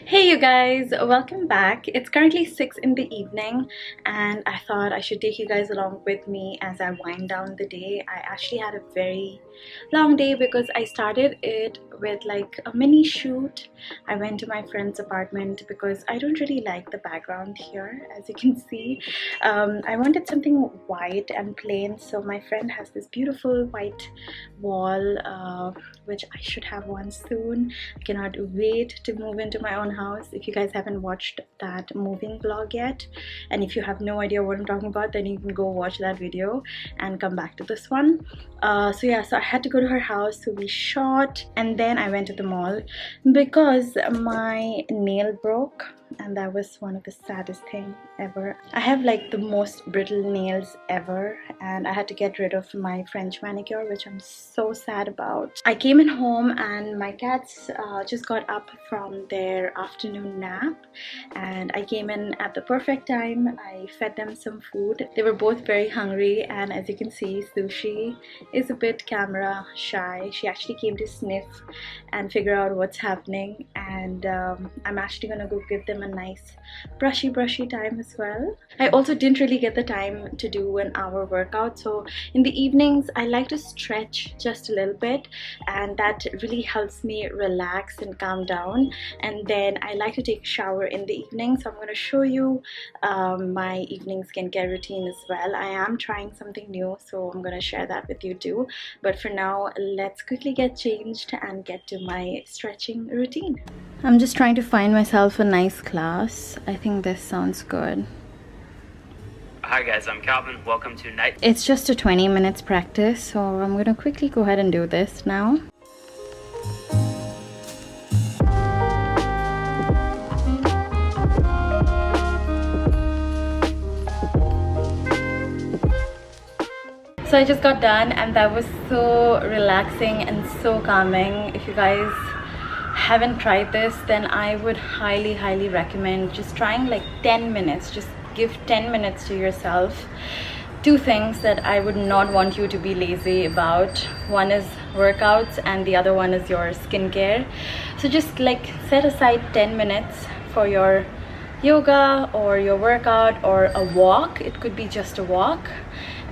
Hey you guys, welcome back. It's currently 6 in the evening and I thought I should take you guys along with me as I wind down the day. I actually had a very long day because I started it with like a mini shoot. I went to my friend's apartment because I don't really like the background here, as you can see. I wanted something white and plain, so my friend has this beautiful white wall which I should have one soon. I cannot wait to move into my own house. If you guys haven't watched that moving vlog yet, and if you have no idea what I'm talking about, then you can go watch that video and come back to this one. So I had to go to her house, so we shot and then I went to the mall because my nail broke, and that was one of the saddest things ever. I have like the most brittle nails ever and I had to get rid of my French manicure, which I'm so sad about. I came in home and my cats just got up from their afternoon nap and I came in at the perfect time. I fed them some food. They were both very hungry, and as you can see, Sushi is a bit camera shy. She actually came to sniff and figure out what's happening, and I'm actually gonna go give them a nice brushy time as well. I also didn't really get the time to do an hour workout, so in the evenings I like to stretch just a little bit, and that really helps me relax and calm down. And then I like to take a shower in the evening, so I'm going to show you my evening skincare routine as well. I am trying something new, so I'm going to share that with you too, but for now let's quickly get changed and get to my stretching routine. I'm just trying to find myself a nice class. I think this sounds good. Hi guys, I'm Calvin. Welcome to night. It's just a 20 minutes practice, so I'm going to quickly go ahead and do this now. So I just got done and that was so relaxing and so calming. If you guys haven't tried this, then I would highly recommend just trying like 10 minutes. Just give 10 minutes to yourself. Two things that I would not want you to be lazy about. One is workouts and the other one is your skincare. So just like set aside 10 minutes for your yoga or your workout or a walk. It could be just a walk,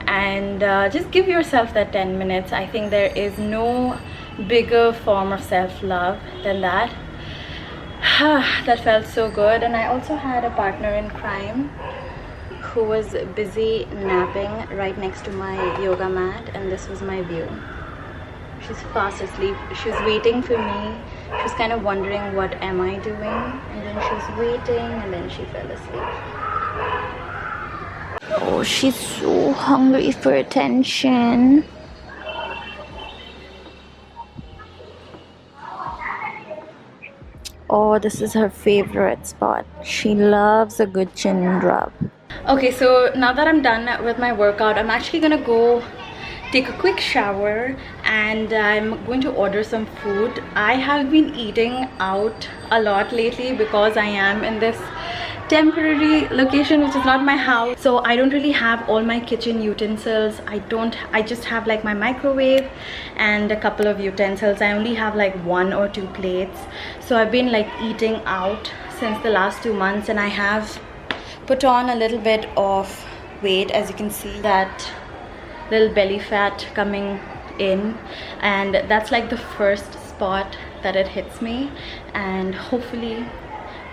and just give yourself that 10 minutes. I think there is no bigger form of self-love than that. That felt so good. And I also had a partner in crime who was busy napping right next to my yoga mat, and this was my view. She's fast asleep. She was waiting for me. She was kind of wondering what am I doing, and then she was waiting and then she fell asleep. Oh, she's so hungry for attention. Oh, this is her favorite spot. She loves a good chin rub. Okay, so now that I'm done with my workout, I'm actually gonna go take a quick shower and I'm going to order some food. I have been eating out a lot lately because I am in this temporary location which is not my house, so I don't really have all my kitchen utensils. I just have like my microwave and a couple of utensils. I only have like 1 or 2 plates, so I've been like eating out since the last 2 months, and I have put on a little bit of weight. As you can see, that little belly fat coming in, and that's like the first spot that it hits me, and hopefully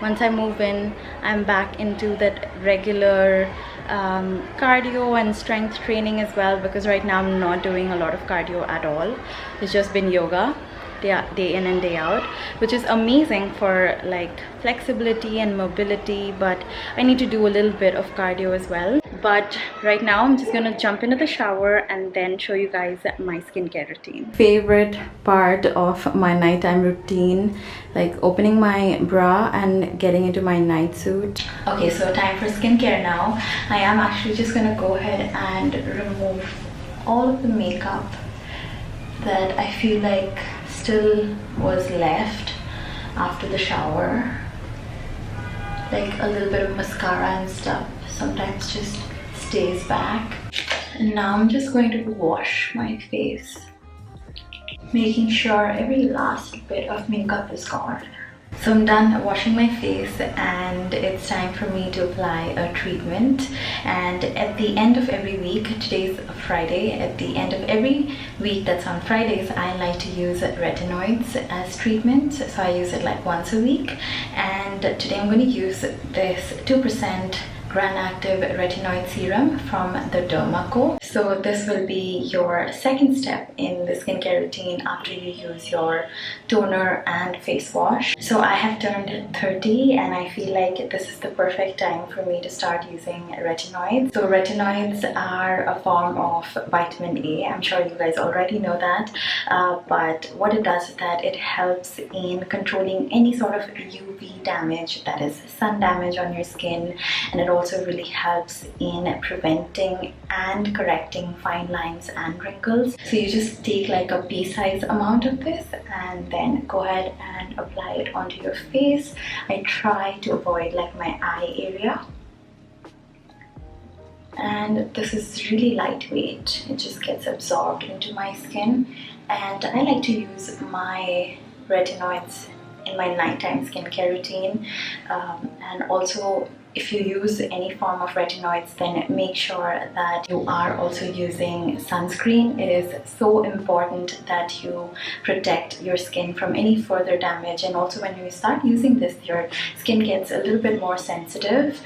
once I move in, I'm back into that regular cardio and strength training as well, because right now I'm not doing a lot of cardio at all. It's just been yoga day in and day out, which is amazing for like flexibility and mobility, but I need to do a little bit of cardio as well. But right now I'm just gonna jump into the shower and then show you guys my skincare routine. Favorite part of my nighttime routine, like opening my bra and getting into my night suit. Okay, so time for skincare now. I am actually just gonna go ahead and remove all of the makeup that I feel like still was left after the shower, like a little bit of mascara and stuff sometimes just stays back. And now I'm just going to wash my face, making sure every last bit of makeup is gone. So I'm done washing my face and it's time for me to apply a treatment. And at the end of every week, today's Friday, at the end of every week that's on Fridays, I like to use retinoids as treatment. So I use it like once a week. And today I'm going to use this 2% Grand Active Retinoid Serum from the Co-ord. So this will be your second step in the skincare routine after you use your toner and face wash. So I have turned 30 and I feel like this is the perfect time for me to start using retinoids. So retinoids are a form of vitamin A. I'm sure you guys already know that. But what it does is that it helps in controlling any sort of UV damage, that is sun damage on your skin, and it also really helps in preventing and correcting fine lines and wrinkles. So you just take like a pea-sized amount of this and then go ahead and apply it onto your face. I try to avoid like my eye area. And this is really lightweight. It just gets absorbed into my skin. And I like to use my retinoids in my nighttime skincare routine, and also if you use any form of retinoids, then make sure that you are also using sunscreen. It is so important that you protect your skin from any further damage, and also when you start using this, your skin gets a little bit more sensitive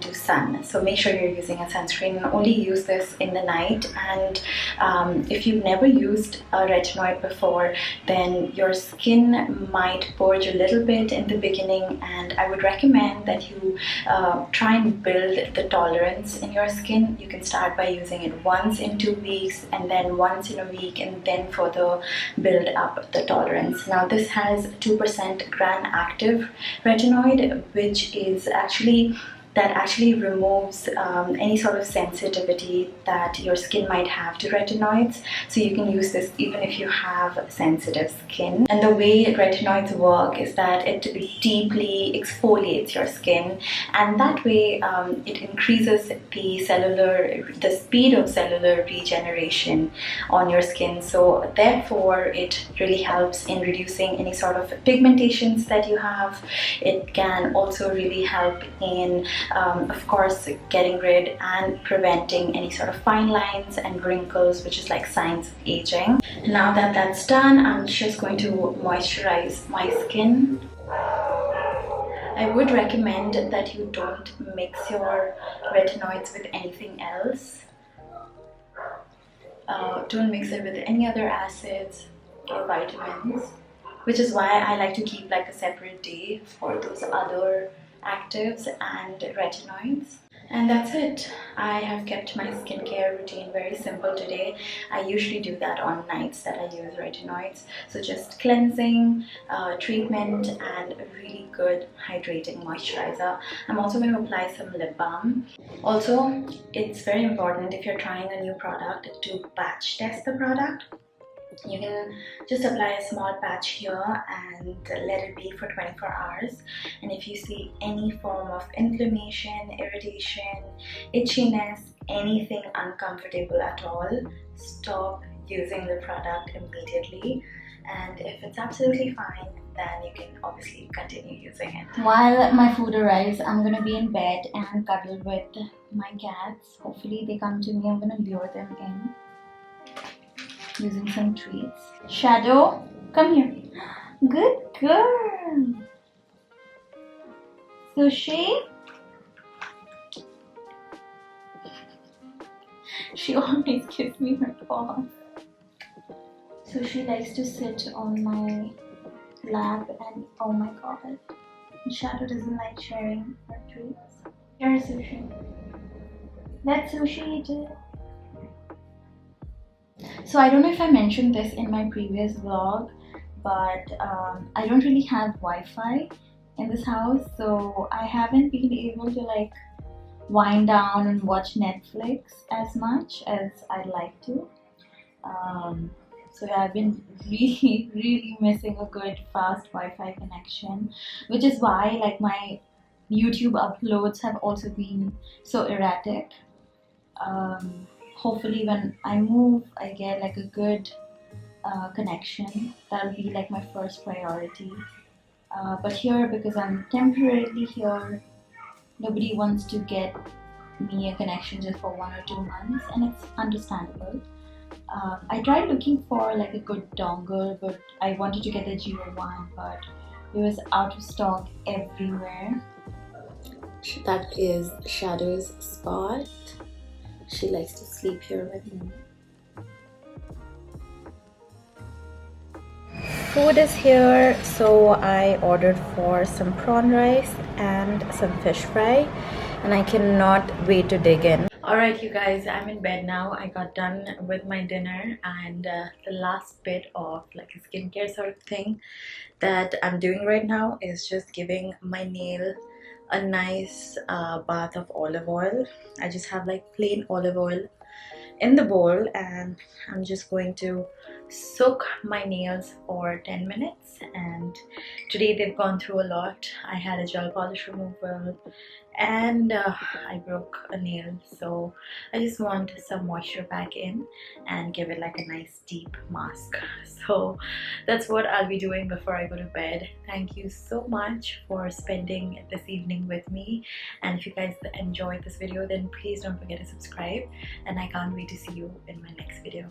to sun. So make sure you're using a sunscreen and only use this in the night. And if you've never used a retinoid before, then your skin might purge a little bit in the beginning, and I would recommend that you try and build the tolerance in your skin. You can start by using it once in 2 weeks and then once in a week, and then further build up the tolerance. Now this has 2% Grand Active Retinoid, which is actually removes any sort of sensitivity that your skin might have to retinoids. So you can use this even if you have sensitive skin. And the way retinoids work is that it deeply exfoliates your skin, and that way it increases the speed of cellular regeneration on your skin. So therefore it really helps in reducing any sort of pigmentations that you have. It can also really help in of course getting rid and preventing any sort of fine lines and wrinkles, which is like signs of aging. Now that that's done, I'm just going to moisturize my skin. I would recommend that you don't mix your retinoids with anything else. Don't mix it with any other acids or vitamins, which is why I like to keep like a separate day for those other actives and retinoids. And that's it. I have kept my skincare routine very simple today. I usually do that on nights that I use retinoids. So just cleansing, treatment, and a really good hydrating moisturizer. I'm also going to apply some lip balm. Also, it's very important if you're trying a new product to batch test the product. You can just apply a small patch here and let it be for 24 hours. And if you see any form of inflammation, irritation, itchiness, anything uncomfortable at all, stop using the product immediately. And if it's absolutely fine, then you can obviously continue using it. While my food arrives, I'm gonna be in bed and cuddle with my cats. Hopefully they come to me. I'm gonna lure them in using some treats. Shadow, come here. Good girl. Sushi. She always gives me her paws. So she likes to sit on my lap, and oh my god, Shadow doesn't like sharing her treats. Here's Sushi. Let Sushi eat it. So I don't know if I mentioned this in my previous vlog, but I don't really have Wi-Fi in this house, so I haven't been able to like wind down and watch Netflix as much as I'd like to. So I've been really missing a good fast Wi-Fi connection, which is why like my YouTube uploads have also been so erratic. Hopefully when I move, I get like a good connection. That'll be like my first priority. But here, because I'm temporarily here, nobody wants to get me a connection just for 1 or 2 months, and it's understandable. I tried looking for like a good dongle, but I wanted to get the Geo one, but it was out of stock everywhere. That is Shadow's spot. She likes to sleep here with me. Food is here, so I ordered for some prawn rice and some fish fry, and I cannot wait to dig in. Alright you guys, I'm in bed now. I got done with my dinner, and the last bit of like a skincare sort of thing that I'm doing right now is just giving my nail a nice bath of olive oil. I just have like plain olive oil in the bowl, and I'm just going to soak my nails for 10 minutes. And today they've gone through a lot. I had a gel polish removal, and I broke a nail, so I just want some moisture back in and give it like a nice deep mask. So that's what I'll be doing before I go to bed. Thank you so much for spending this evening with me, and if you guys enjoyed this video, then please don't forget to subscribe, and I can't wait to see you in my next video.